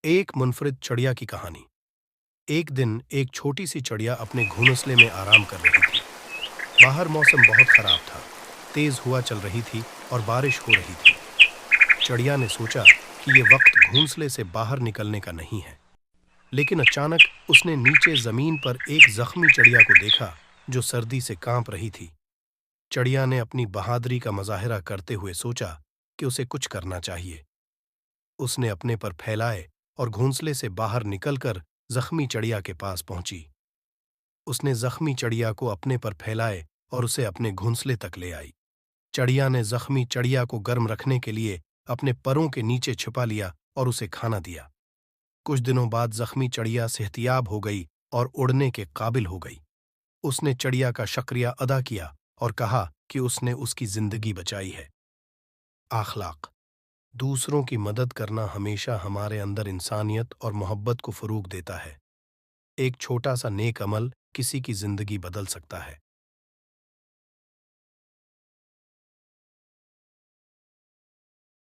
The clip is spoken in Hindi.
एक मुनफरिद चिड़िया की कहानी। एक दिन एक छोटी सी चिड़िया अपने घोंसले में आराम कर रही थी। बाहर मौसम बहुत खराब था। तेज हवा चल रही थी और बारिश हो रही थी। चिड़िया ने सोचा कि ये वक्त घोंसले से बाहर निकलने का नहीं है। लेकिन अचानक उसने नीचे जमीन पर एक जख्मी चिड़िया को देखा जो सर्दी से कांप रही थी। चिड़िया ने अपनी बहादुरी का मुजाहिरा करते हुए सोचा कि उसे कुछ करना चाहिए। उसने अपने पर फैलाए और घोंसले से बाहर निकलकर जख्मी चिड़िया के पास पहुंची। उसने जख्मी चिड़िया को अपने पर फैलाए और उसे अपने घोंसले तक ले आई। चिड़िया ने जख्मी चिड़िया को गर्म रखने के लिए अपने परों के नीचे छिपा लिया और उसे खाना दिया। कुछ दिनों बाद जख्मी चिड़िया सेहतियाब हो गई और उड़ने के काबिल हो गई। उसने चिड़िया का शुक्रिया अदा किया और कहा कि उसने उसकी जिंदगी बचाई है। अखलाक। दूसरों की मदद करना हमेशा हमारे अंदर इंसानियत और मोहब्बत को फरूग देता है। एक छोटा सा नेक अमल किसी की जिंदगी बदल सकता है।